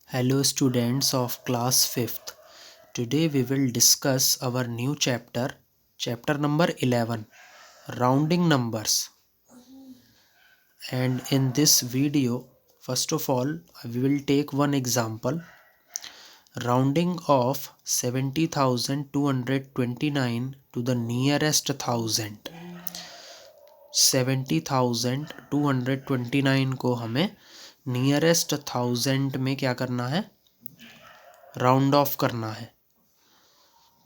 Hello students of class 5th. Today we will discuss our new chapter number 11, rounding numbers. And in this video, first of all, we will take one example. Rounding of 70,229 to the nearest thousand. 70,229 को हमें nearest thousand में क्या करना है, round off करना है।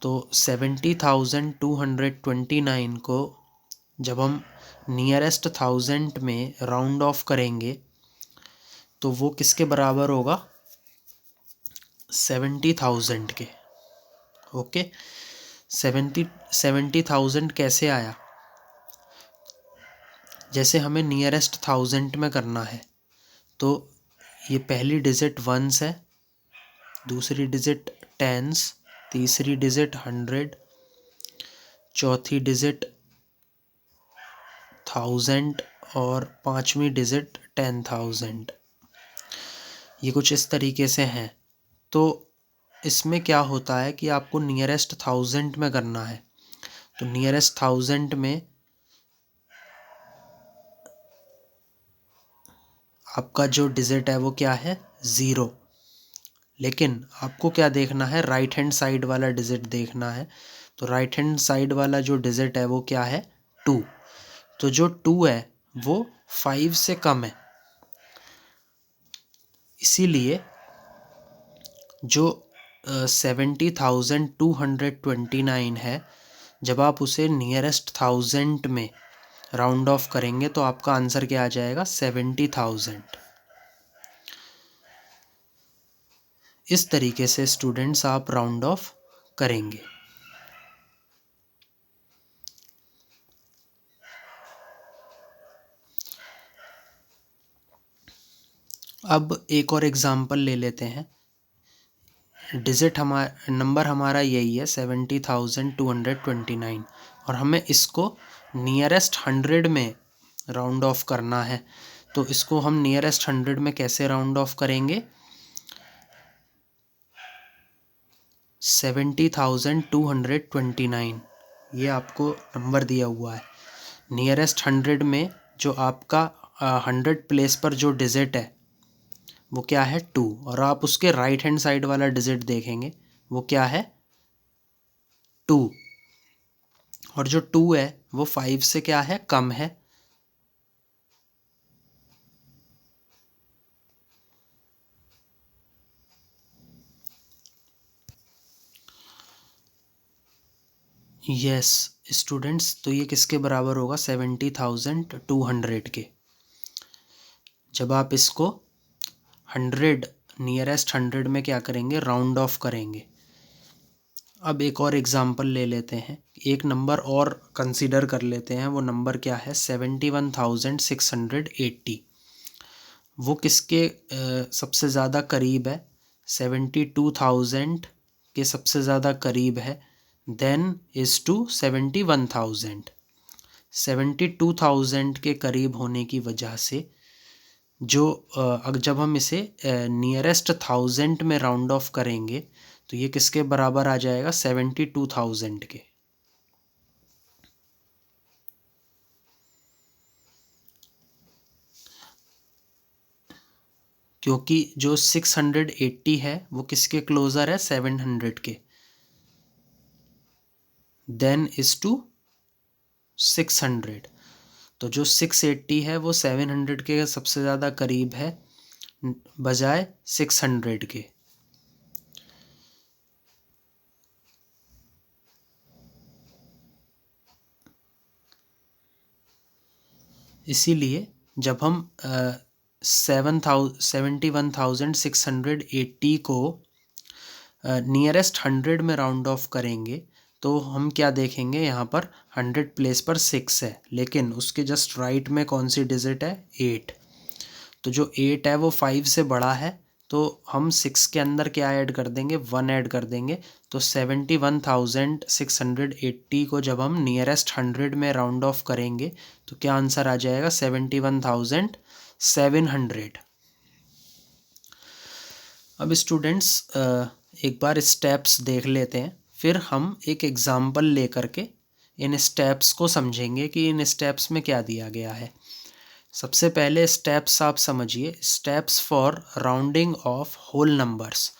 तो 70,229 को जब हम नियरेस्ट थाउजेंड में राउंड ऑफ करेंगे तो वो किसके बराबर होगा, 70,000 के। ओके, 70,000 कैसे आया, जैसे हमें नियरेस्ट थाउजेंड में करना है तो ये पहली डिजिट वंस है, दूसरी डिजिट टेंस, तीसरी डिजिट 100, चौथी डिजिट 1000 और पांचवी डिजिट 10,000। ये कुछ इस तरीके से हैं। तो इसमें क्या होता है कि आपको नियरेस्ट थाउजेंड में करना है। तो नियरेस्ट थाउजेंड में आपका जो डिजिट है वो क्या है, 0। लेकिन आपको क्या देखना है, राइट हैंड साइड वाला डिजिट देखना है। तो राइट हैंड साइड वाला जो डिजिट है वो क्या है, 2। तो जो 2 है वो 5 से कम है, इसीलिए जो 70,229 है, जब आप उसे नियरेस्ट थाउजेंड में राउंड ऑफ करेंगे तो आपका आंसर क्या आ जाएगा, 70,000। इस तरीके से स्टूडेंट्स आप राउंड ऑफ करेंगे। अब एक और एग्जांपल ले लेते हैं। डिजिट नंबर हमारा यही है 70,229 और हमें इसको नियरेस्ट 100 में राउंड ऑफ करना है। तो इसको हम नियरेस्ट 100 में कैसे राउंड ऑफ करेंगे, 70,229 ये आपको नंबर दिया हुआ है। नियरेस्ट 100 में जो आपका 100 प्लेस पर जो डिजिट है वो क्या है, 2। और आप उसके राइट हैंड साइड वाला डिजिट देखेंगे वो क्या है, 2। और जो 2 है वो 5 से क्या है, कम है। यस स्टूडेंट्स, तो ये किसके बराबर होगा, 70,200 के। जब आप इसको 100 नियरेस्ट 100 में क्या करेंगे, राउंड ऑफ करेंगे। अब एक और एग्जांपल ले लेते हैं, एक नंबर और कंसीडर कर लेते हैं। वो नंबर क्या है, 71,680। वो किसके सबसे ज़्यादा करीब है, 72,000 के सबसे ज़्यादा करीब है। Then is to 71,000। 72,000 के करीब होने की वजह से जो जब हम इसे नियरेस्ट थाउजेंड में राउंड ऑफ करेंगे तो ये किसके बराबर आ जाएगा, 72,000 के। क्योंकि जो 680 है वो किसके क्लोजर है, 700 के। Then is to 600। तो जो 680 है वो 700 के सबसे ज़्यादा करीब है बजाय 600 के। इसीलिए जब हम 71,680 को नियरेस्ट 100 में राउंड ऑफ करेंगे तो हम क्या देखेंगे, यहाँ पर 100 प्लेस पर 6 है, लेकिन उसके जस्ट राइट में कौन सी डिजिट है, 8। तो जो 8 है वो 5 से बड़ा है, तो हम 6 के अंदर क्या ऐड कर देंगे, 1 ऐड कर देंगे। तो 71,680 को जब हम नियरेस्ट 100 में राउंड ऑफ करेंगे तो क्या आंसर आ जाएगा, 71,700। अब स्टूडेंट्स एक बार स्टेप्स देख लेते हैं, फिर हम एक एग्ज़ाम्पल लेकर के इन स्टेप्स को समझेंगे कि इन स्टेप्स में क्या दिया गया है। सबसे पहले स्टेप्स आप समझिए, steps for rounding off whole numbers,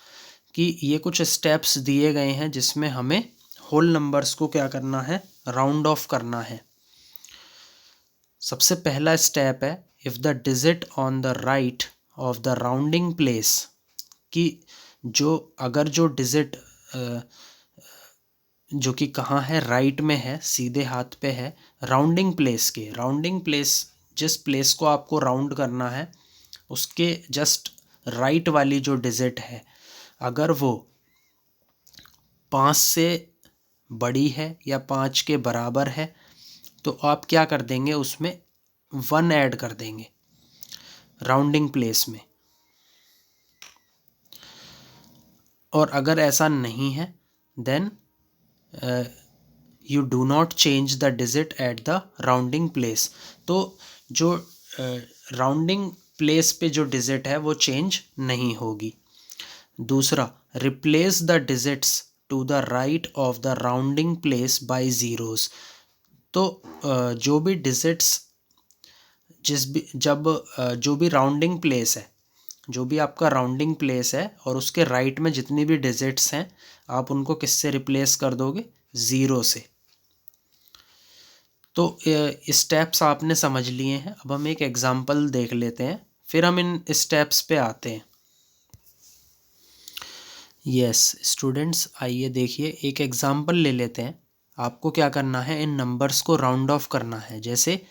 कि ये कुछ स्टेप्स दिए गए हैं जिसमें हमें होल नंबर्स को क्या करना है, राउंड ऑफ करना है। सबसे पहला स्टेप है, if the digit on the right of the rounding place, कि अगर जो डिजिट जो कि कहाँ है, राइट में है, सीधे हाथ पे है, राउंडिंग प्लेस के, राउंडिंग प्लेस जिस प्लेस को आपको राउंड करना है उसके जस्ट राइट वाली जो डिजिट है, अगर वो 5 से बड़ी है या 5 के बराबर है तो आप क्या कर देंगे, उसमें 1 ऐड कर देंगे राउंडिंग प्लेस में। और अगर ऐसा नहीं है then you do not change the digit at the rounding place. तो जो राउंडिंग प्लेस पे जो डिजिट है वो चेंज नहीं होगी। दूसरा, replace the digits to the right of the rounding place by zeros. तो जो भी डिजिट्स जो भी राउंडिंग प्लेस है, जो भी आपका राउंडिंग प्लेस है और उसके राइट में जितनी भी डिजिट्स हैं, आप उनको किससे रिप्लेस कर दोगे, ज़ीरो से। तो स्टेप्स आपने समझ लिए हैं। अब हम एक एग्जांपल देख लेते हैं, फिर हम इन स्टेप्स पे आते हैं। यस स्टूडेंट्स, आइए देखिए एक एग्जांपल ले लेते हैं। आपको क्या करना है, इन नंबर्स को राउंड ऑफ करना है। जैसे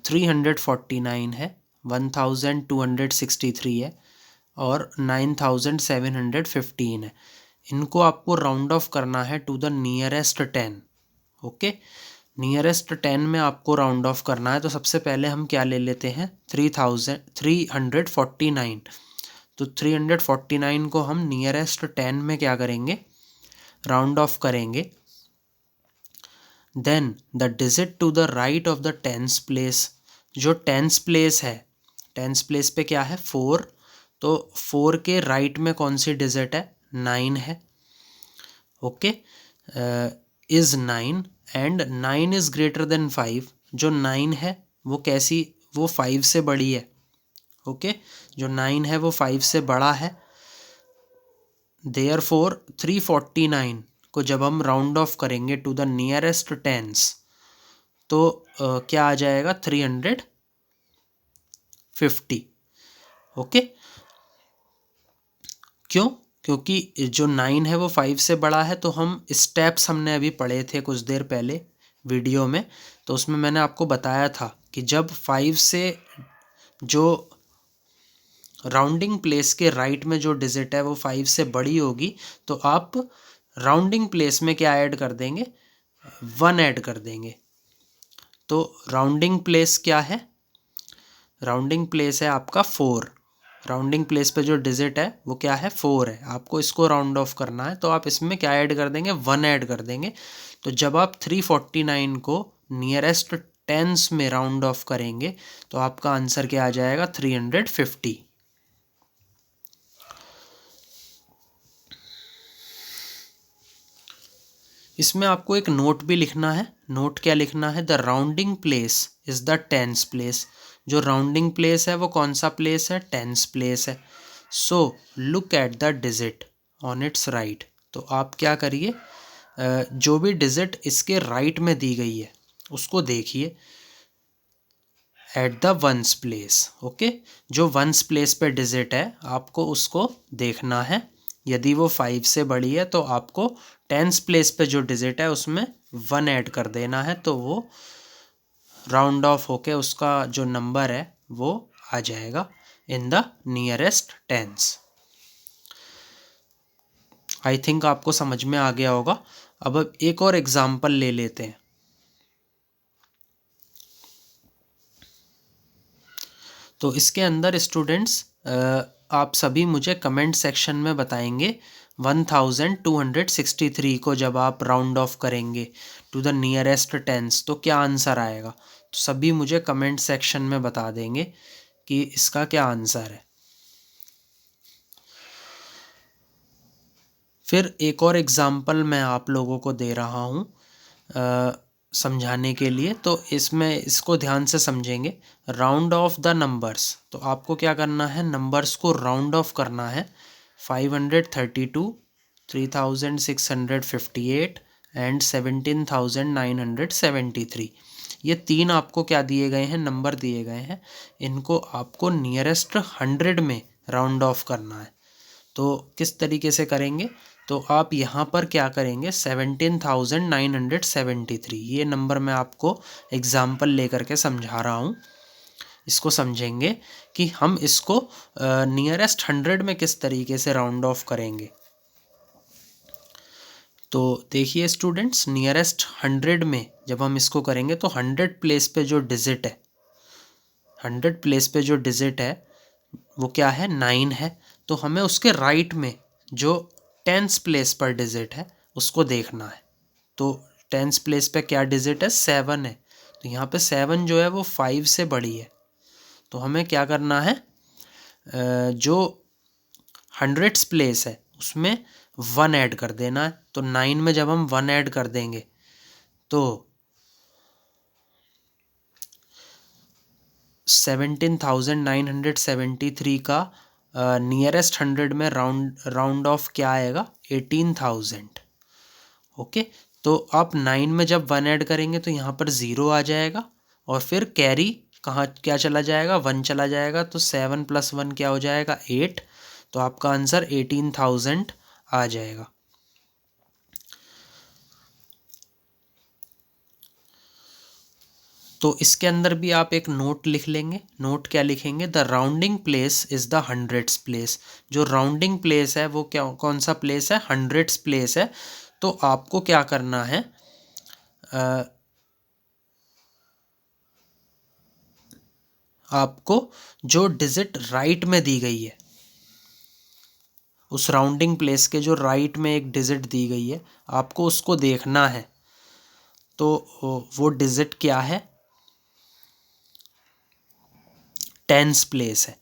349 है, 1263 है और 9715 है। इनको आपको राउंड ऑफ करना है to the nearest 10। Okay, nearest 10 में आपको राउंड ऑफ करना है। तो सबसे पहले हम क्या ले लेते हैं, 349। तो 349 को हम नियरेस्ट 10 में क्या करेंगे, राउंड ऑफ करेंगे। Then the digit to the right of the tens place, जो टेंस प्लेस है, टेंस प्लेस पे क्या है, 4। तो 4 के राइट में कौन सी डिजिट है, 9 है। Okay, is 9 and 9 is greater than 5। जो 9 है वो कैसी, वो 5 से बड़ी है। ओके, जो 9 है वो 5 से बड़ा है। देयरफॉर 349 को जब हम राउंड ऑफ करेंगे टू द नियरेस्ट टेंस तो क्या आ जाएगा, 350। ओके, क्यों, क्योंकि जो 9 है वो 5 से बड़ा है। तो हम स्टेप्स हमने अभी पढ़े थे कुछ देर पहले वीडियो में, तो उसमें मैंने आपको बताया था कि जब 5 से जो राउंडिंग प्लेस के राइट में जो डिजिट है वो 5 से बड़ी होगी तो आप राउंडिंग प्लेस में क्या ऐड कर देंगे, 1 ऐड कर देंगे। तो राउंडिंग प्लेस क्या है, राउंडिंग प्लेस है आपका 4। राउंडिंग प्लेस पे जो डिजिट है वो क्या है, 4 है। आपको इसको राउंड ऑफ करना है तो आप इसमें क्या ऐड कर देंगे, 1 ऐड कर देंगे। तो जब आप 349 को नियरेस्ट टेंस में राउंड ऑफ करेंगे तो आपका आंसर क्या आ जाएगा, 350। इसमें आपको एक नोट भी लिखना है। नोट क्या लिखना है, the rounding place is the tens place. जो राउंडिंग प्लेस है वो कौन सा प्लेस है, टेंस प्लेस है। So look at the digit on it's right. तो आप क्या करिए, जो भी डिजिट इसके राइट में दी गई है उसको देखिए at the ones place. Okay, जो वंस प्लेस पे डिजिट है आपको उसको देखना है। यदि वो 5 से बड़ी है तो आपको टेंस प्लेस पे जो डिजिट है उसमें 1 ऐड कर देना है। तो वो राउंड ऑफ होके उसका जो नंबर है वो आ जाएगा in the nearest tense. I think आपको समझ में आ गया होगा। अब एक और एग्जांपल ले लेते हैं। तो इसके अंदर स्टूडेंट्स आप सभी मुझे कमेंट सेक्शन में बताएंगे 1263 को जब आप राउंड ऑफ करेंगे टू द नियरेस्ट टेंस तो क्या आंसर आएगा। तो सभी मुझे कमेंट सेक्शन में बता देंगे कि इसका क्या आंसर है। फिर एक और एग्ज़ाम्पल मैं आप लोगों को दे रहा हूँ समझाने के लिए, तो इसमें इसको ध्यान से समझेंगे। राउंड ऑफ द नंबर्स, तो आपको क्या करना है, नंबर्स को राउंड ऑफ करना है। 532, 3658 एंड 17973, ये तीन आपको क्या दिए गए हैं, नंबर दिए गए हैं। इनको आपको नियरेस्ट 100 में राउंड ऑफ करना है। तो किस तरीके से करेंगे, तो आप यहाँ पर क्या करेंगे, 17,973, ये नंबर मैं आपको एग्ज़ाम्पल लेकर के समझा रहा हूँ। इसको समझेंगे कि हम इसको नियरेस्ट 100 में किस तरीके से राउंड ऑफ करेंगे। तो देखिए स्टूडेंट्स, नियरेस्ट 100 में जब हम इसको करेंगे तो 100 प्लेस पे जो डिजिट है, 100 प्लेस पे जो डिजिट है वो क्या है, 9 है। तो हमें उसके राइट में जो 10th प्लेस पर डिजिट है उसको देखना है। तो 10th प्लेस पे क्या डिजिट है, 7 है। तो यहाँ पे 7 जो है वो 5 से बड़ी है। तो हमें क्या करना है, जो 100th प्लेस है उसमें 1 ऐड कर देना है। तो 9 में जब हम 1 ऐड कर देंगे तो 17,973 का नियरेस्ट 100 में राउंड ऑफ क्या आएगा, 18,000। ओके, तो आप 9 में जब 1 ऐड करेंगे तो यहाँ पर 0 आ जाएगा, और फिर कैरी कहाँ क्या चला जाएगा, 1 चला जाएगा। तो 7 + 1 क्या हो जाएगा, 8। तो आपका आंसर 18,000 आ जाएगा। तो इसके अंदर भी आप एक नोट लिख लेंगे। नोट क्या लिखेंगे, the rounding place is the 100th place. जो राउंडिंग प्लेस है वो क्या, कौन सा प्लेस है, 100th प्लेस है। तो आपको क्या करना है, आपको जो डिजिट राइट में दी गई है, उस राउंडिंग प्लेस के जो राइट में एक डिजिट दी गई है, आपको उसको देखना है। तो वो डिजिट क्या है, 10th प्लेस है।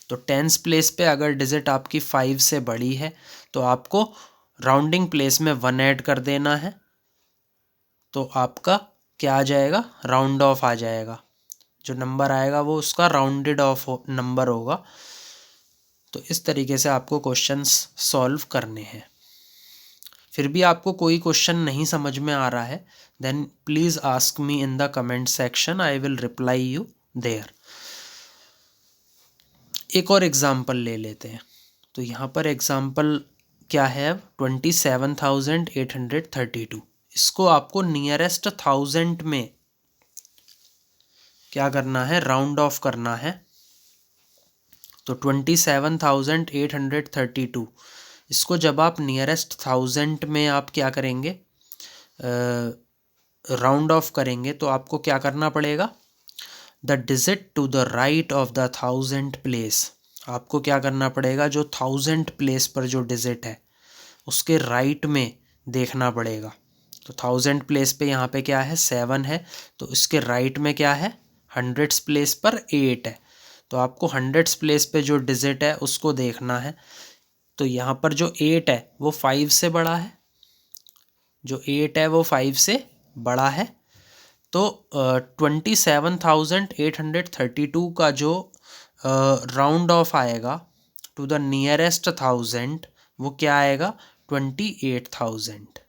तो 10th प्लेस पे अगर डिजिट आपकी 5 से बड़ी है तो आपको राउंडिंग प्लेस में 1 ऐड कर देना है। तो आपका क्या आ जाएगा, राउंड ऑफ आ जाएगा। जो नंबर आएगा वो उसका राउंडेड ऑफ नंबर होगा। तो इस तरीके से आपको क्वेश्चंस सॉल्व करने हैं। फिर भी आपको कोई क्वेश्चन नहीं समझ में आ रहा है, then please ask me in the comment section, I will reply you there. एक और एग्ज़ाम्पल ले लेते हैं। तो यहाँ पर एग्ज़ाम्पल क्या है, 27,832। इसको आपको नियरेस्ट 1000 में क्या करना है, राउंड ऑफ करना है। तो 27,832, इसको जब आप नियरेस्ट 1000 में आप क्या करेंगे, राउंड ऑफ करेंगे, तो आपको क्या करना पड़ेगा, the digit to the right of the 1000 place. आपको क्या करना पड़ेगा, जो 1000 प्लेस पर जो डिजिट है उसके राइट में देखना पड़ेगा। तो 1000 प्लेस पे यहाँ पे क्या है, 7 है। तो इसके राइट में क्या है, 100th प्लेस पर 8 है। तो आपको 100th प्लेस पे जो डिजिट है उसको देखना है। तो यहाँ पर जो 8 है वो 5 से बड़ा है, जो 8 है वो 5 से बड़ा है। तो 27,832 का जो राउंड ऑफ आएगा टू द नियरेस्ट 1000, वो क्या आएगा, 28,000।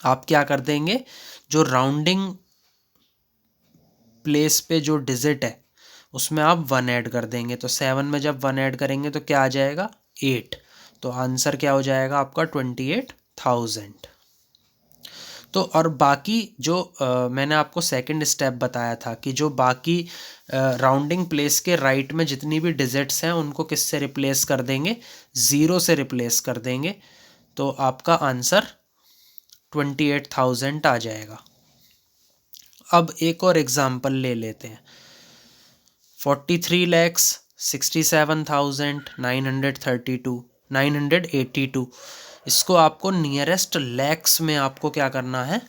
आप क्या कर देंगे, जो राउंडिंग प्लेस पे जो डिजिट है उसमें आप 1 ऐड कर देंगे। तो 7 में जब 1 ऐड करेंगे तो क्या आ जाएगा, 8। तो आंसर क्या हो जाएगा आपका, 28,000। तो और बाकी जो मैंने आपको सेकंड स्टेप बताया था कि जो बाकी राउंडिंग प्लेस के राइट में जितनी भी डिजिट्स हैं उनको किससे रिप्लेस कर देंगे, 0 से रिप्लेस कर देंगे। तो आपका आंसर 28,000 आ जाएगा। अब एक और एग्जांपल ले लेते हैं। 43,67,932 इसको आपको नियरेस्ट लैक्स में आपको क्या करना है,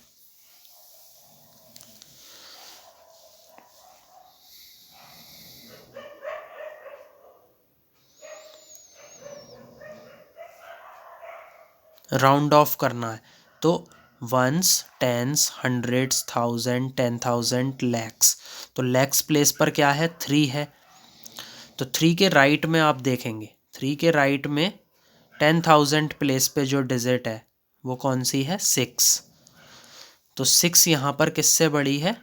राउंड ऑफ करना है। तो ones, tens, hundreds, thousand, 10,000, lakhs. तो लैक्स प्लेस पर क्या है, 3 है। तो 3 के राइट में आप देखेंगे, 3 के राइट में 10,000 प्लेस पे जो डिजिट है वो कौन सी है, 6। तो 6 यहाँ पर किससे बड़ी है,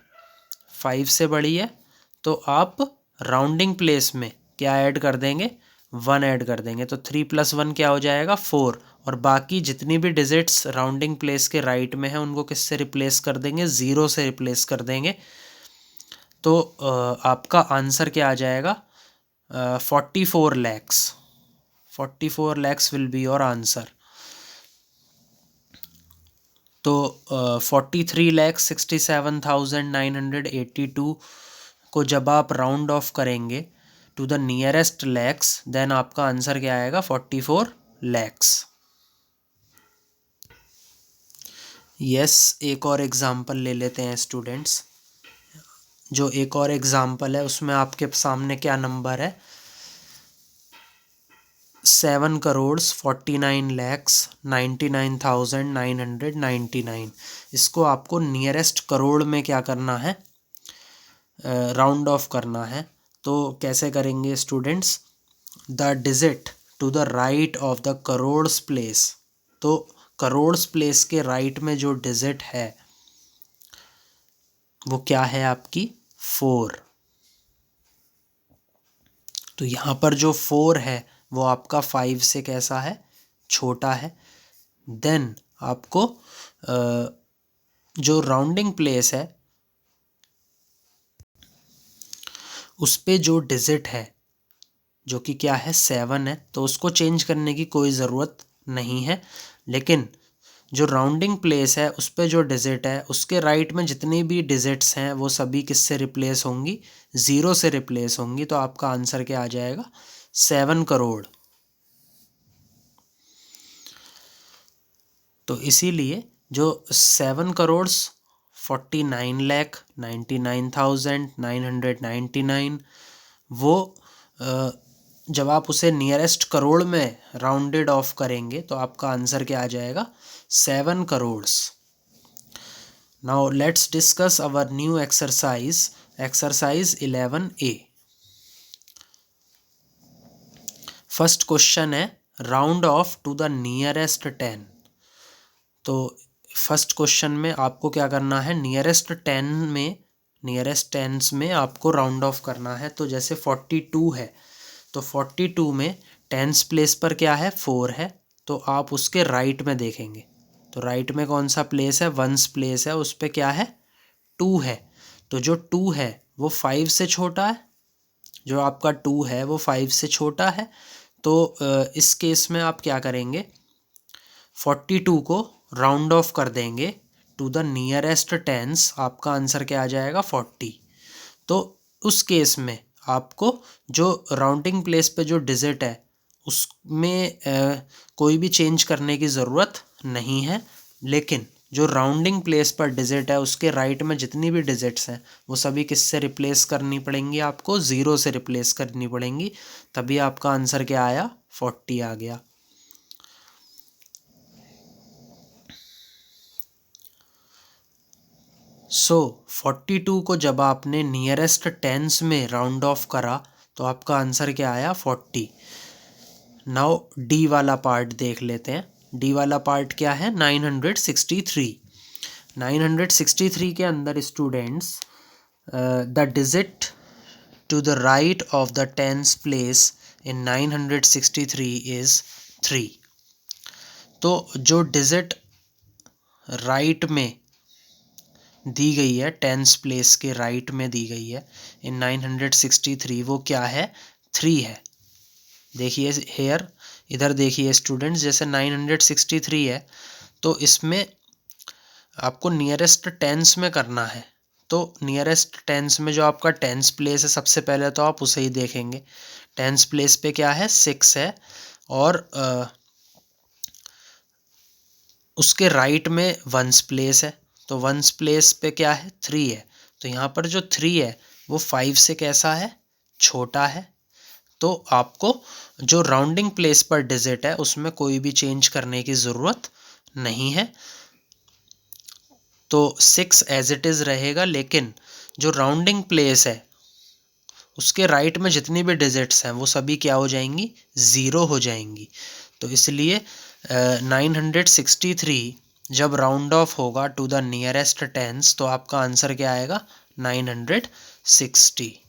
5 से बड़ी है। तो आप राउंडिंग प्लेस में क्या ऐड कर देंगे, 1 ऐड कर देंगे। तो 3 + 1 क्या हो जाएगा, 4। और बाकी जितनी भी डिजिट्स राउंडिंग प्लेस के राइट में है उनको किससे रिप्लेस कर देंगे, 0 से रिप्लेस कर देंगे। तो आपका आंसर क्या आ जाएगा, 44 lakhs. 44 lakhs will be your answer. तो 43,67,982 को जब आप राउंड ऑफ करेंगे to the nearest lakhs, then आपका आंसर क्या आएगा, 44 लैक्स। यस, एक और एग्जाम्पल ले लेते हैं स्टूडेंट्स। जो एक और एग्जाम्पल है उसमें आपके सामने क्या नंबर है, 7,49,99,999। इसको आपको नियरेस्ट करोड़ में क्या करना है, राउंड ऑफ करना है। तो कैसे करेंगे students, the digit to the right of the crores place. तो करोड़्स प्लेस के राइट में जो डिजिट है वो क्या है आपकी, 4। तो यहाँ पर जो 4 है वो आपका 5 से कैसा है, छोटा है। देन आपको जो राउंडिंग प्लेस है उस पे जो डिजिट है जो कि क्या है, 7 है, तो उसको चेंज करने की कोई ज़रूरत नहीं है। लेकिन जो राउंडिंग प्लेस है उस पे जो डिजिट है उसके राइट में जितनी भी डिजिट्स हैं वो सभी किससे रिप्लेस होंगी, 0 से रिप्लेस होंगी। तो आपका आंसर क्या आ जाएगा, 7 करोड़। तो इसीलिए जो 7,49,99,999 वो जब आप उसे नियरेस्ट करोड़ में राउंडेड ऑफ करेंगे तो आपका आंसर क्या आ जाएगा, 7 crores. Now let's discuss our new exercise, exercise 11A। First question है, round off to the nearest 10। तो फर्स्ट क्वेश्चन में आपको क्या करना है, नियरेस्ट 10 में, नियरेस्ट टेंस में आपको राउंड ऑफ करना है। तो जैसे 42 है तो 42 में टेंस प्लेस पर क्या है, 4 है। तो आप उसके राइट में देखेंगे, तो राइट में कौन सा प्लेस है, वंस प्लेस है, उस पर क्या है, 2 है। तो जो 2 है वो 5 से छोटा है, जो आपका 2 है वो 5 से छोटा है। तो इस केस में आप क्या करेंगे, 42 को राउंड ऑफ कर देंगे टू द नियरेस्ट टेंस। आपका आंसर क्या आ जाएगा, 40। तो उस केस में आपको जो राउंडिंग प्लेस पे जो डिजिट है उसमें कोई भी चेंज करने की ज़रूरत नहीं है। लेकिन जो राउंडिंग प्लेस पर डिजिट है उसके राइट में जितनी भी डिजिट्स हैं वो सभी किससे रिप्लेस करनी पड़ेंगी, आपको 0 से रिप्लेस करनी पड़ेंगी। तभी आपका आंसर क्या आया, 40 आ गया। सो 42 को जब आपने नियरेस्ट टेंस में राउंड ऑफ करा तो आपका आंसर क्या आया, 40। नाउ डी वाला पार्ट देख लेते हैं। डी वाला पार्ट क्या है, 963। 963 के अंदर students the digit to the right of the tens place in 963 is 3। तो जो डिजिट राइट में दी गई है, टेंस प्लेस के राइट में दी गई है इन 963, वो क्या है, 3 है। देखिए हेयर, इधर देखिए स्टूडेंट्स, जैसे 963 है तो इसमें आपको नियरेस्ट टेंस में करना है। तो नियरेस्ट टेंस में जो आपका टेंस प्लेस है सबसे पहले तो आप उसे ही देखेंगे। टेंस प्लेस पे क्या है, 6 है। और उसके राइट में वंस प्लेस है, तो वंस प्लेस पे क्या है, 3 है। तो यहाँ पर जो 3 है वो 5 से कैसा है, छोटा है। तो आपको जो राउंडिंग प्लेस पर डिजिट है उसमें कोई भी चेंज करने की ज़रूरत नहीं है। तो 6 एज इट इज़ रहेगा, लेकिन जो राउंडिंग प्लेस है उसके राइट में जितनी भी डिजिट्स हैं वो सभी क्या हो जाएंगी, ज़ीरो हो जाएंगी। तो इसलिए 963 जब राउंड ऑफ होगा टू द नियरेस्ट टेंस तो आपका आंसर क्या आएगा, 960।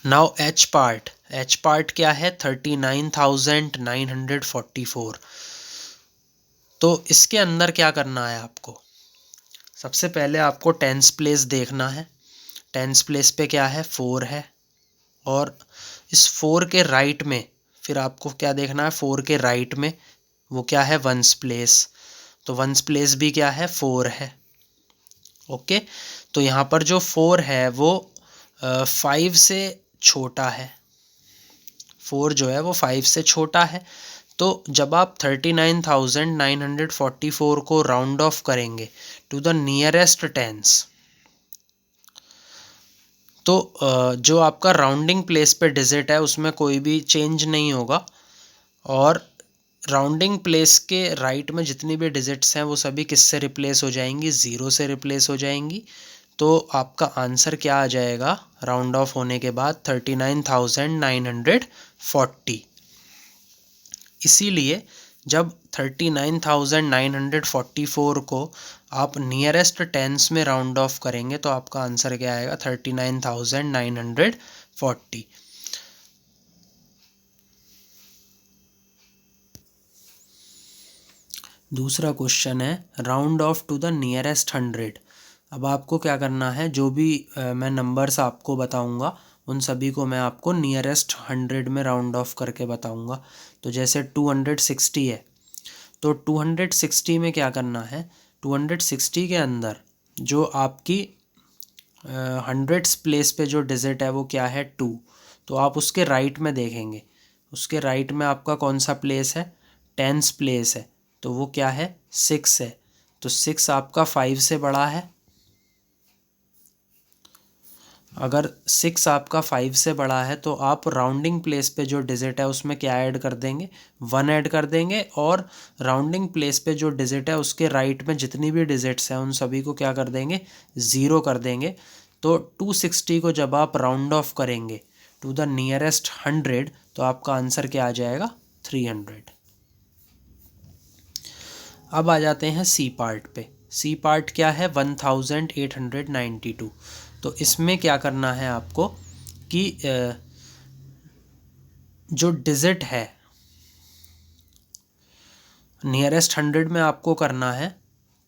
नाउ एच पार्ट क्या है, 39,944। तो इसके अंदर क्या करना है आपको, सबसे पहले आपको टेंस प्लेस देखना है। टेंस प्लेस पे क्या है, 4 है, और इस 4 के राइट में फिर आपको क्या देखना है, 4 के राइट में वो क्या है, वंस प्लेस। तो वंस प्लेस भी क्या है, 4 है। ओके, तो यहाँ पर जो 4 है वो 5 से छोटा है। 4 जो है वो 5 से छोटा है। तो जब आप 39,944 को राउंड ऑफ करेंगे टू द नियरेस्ट टेंस, तो जो आपका राउंडिंग प्लेस पे डिजिट है उसमें कोई भी चेंज नहीं होगा, और राउंडिंग प्लेस के राइट में जितनी भी डिजिट्स हैं वो सभी किससे रिप्लेस हो जाएंगी, ज़ीरो से रिप्लेस हो जाएंगी। तो आपका आंसर क्या आ जाएगा राउंड ऑफ होने के बाद, 39,940। इसीलिए जब 39,944 को आप नियरेस्ट टेंस में राउंड ऑफ करेंगे तो आपका आंसर क्या आएगा, 39,940। दूसरा क्वेश्चन है round off to the nearest 100। अब आपको क्या करना है, जो भी मैं नंबर्स आपको बताऊंगा उन सभी को मैं आपको नियरेस्ट 100 में राउंड ऑफ करके बताऊंगा। तो जैसे 260 है, तो 260 में क्या करना है, 260 के अंदर जो आपकी हंड्रेड्स प्लेस पे जो डिजिट है वो क्या है, 2। तो आप उसके राइट में देखेंगे, उसके राइट में आपका कौन सा प्लेस है, टेंस प्लेस है, तो वो क्या है, 6 है। तो 6 आपका 5 से बड़ा है। अगर 6 आपका 5 से बड़ा है तो आप राउंडिंग प्लेस पे जो डिजिट है उसमें क्या ऐड कर देंगे, 1 ऐड कर देंगे, और राउंडिंग प्लेस पे जो डिजिट है उसके राइट में जितनी भी डिजिट्स हैं उन सभी को क्या कर देंगे, ज़ीरो कर देंगे। तो 260 को जब आप राउंड ऑफ करेंगे टू द नियरेस्ट 100 तो आपका आंसर क्या आ जाएगा, 300। अब आ जाते हैं सी पार्ट पे। सी पार्ट क्या है, 1892। तो इसमें क्या करना है आपको कि जो डिजिट है नियरेस्ट 100 में आपको करना है,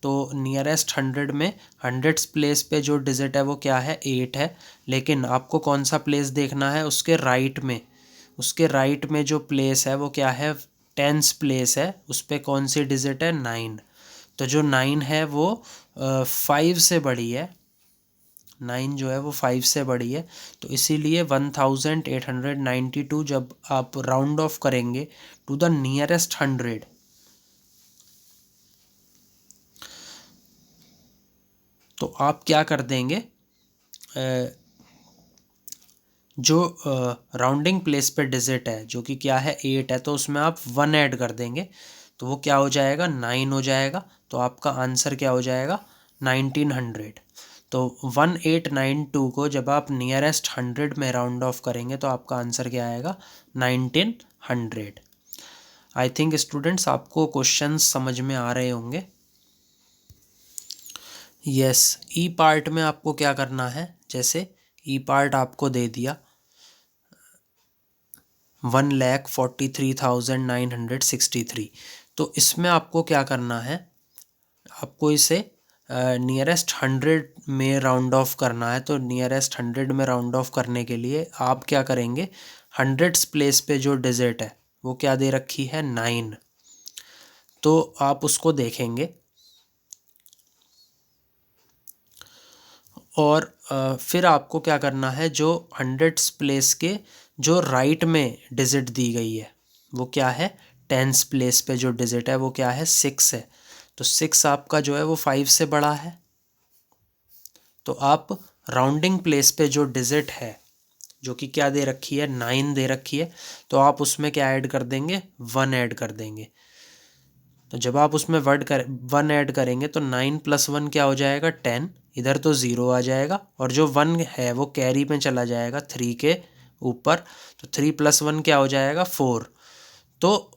तो नियरेस्ट 100 में हंड्रेड्स प्लेस पे जो डिजिट है वो क्या है, 8 है। लेकिन आपको कौन सा प्लेस देखना है, उसके राइट में, उसके राइट में जो प्लेस है वो क्या है, टेंस प्लेस है, उस पर कौन सी डिजिट है, 9। तो जो 9 है वो 5 से बड़ी है, 9 जो है वो 5 से बड़ी है। तो इसीलिए 1892 जब आप राउंड ऑफ करेंगे टू द नियरेस्ट 100 तो आप क्या कर देंगे, जो राउंडिंग प्लेस पे डिजिट है जो कि क्या है, 8 है, तो उसमें आप 1 ऐड कर देंगे तो वो क्या हो जाएगा, 9 हो जाएगा। तो आपका आंसर क्या हो जाएगा, 1900। तो 1892 को जब आप नियरेस्ट 100 में राउंड ऑफ करेंगे तो आपका आंसर क्या आएगा, 1900। आई थिंक स्टूडेंट्स आपको क्वेश्चंस समझ में आ रहे होंगे। यस, ई पार्ट में आपको क्या करना है, जैसे ई पार्ट आपको दे दिया 1,43,963। तो इसमें आपको क्या करना है, आपको इसे नियरेस्ट 100 में राउंड ऑफ करना है। तो नियरेस्ट 100 में राउंड ऑफ करने के लिए आप क्या करेंगे, हंड्रेड्स प्लेस पे जो डिजिट है वो क्या दे रखी है, 9। तो आप उसको देखेंगे और फिर आपको क्या करना है, जो हंड्रेड्स प्लेस के जो राइट में डिजिट दी गई है वो क्या है, टेंस प्लेस पे जो डिजिट है वो क्या है, 6 है। तो 6 आपका जो है वो 5 से बड़ा है। तो आप राउंडिंग प्लेस पे जो डिजिट है, जो कि क्या दे रखी है, 9 दे रखी है, तो आप उसमें क्या ऐड कर देंगे, 1 ऐड कर देंगे। तो जब आप उसमें 1 ऐड करेंगे तो 9 + 1 क्या हो जाएगा, 10। इधर तो 0 आ जाएगा और जो 1 है वो कैरी में चला जाएगा 3 के ऊपर, तो 3 + 1 क्या हो जाएगा, 4। तो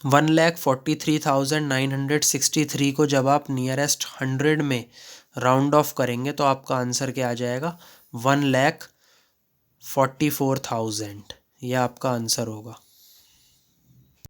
1,43,963 को जब आप नियरेस्ट 100 में राउंड ऑफ करेंगे तो आपका आंसर क्या आ जाएगा, 1,44,000। यह आपका आंसर होगा।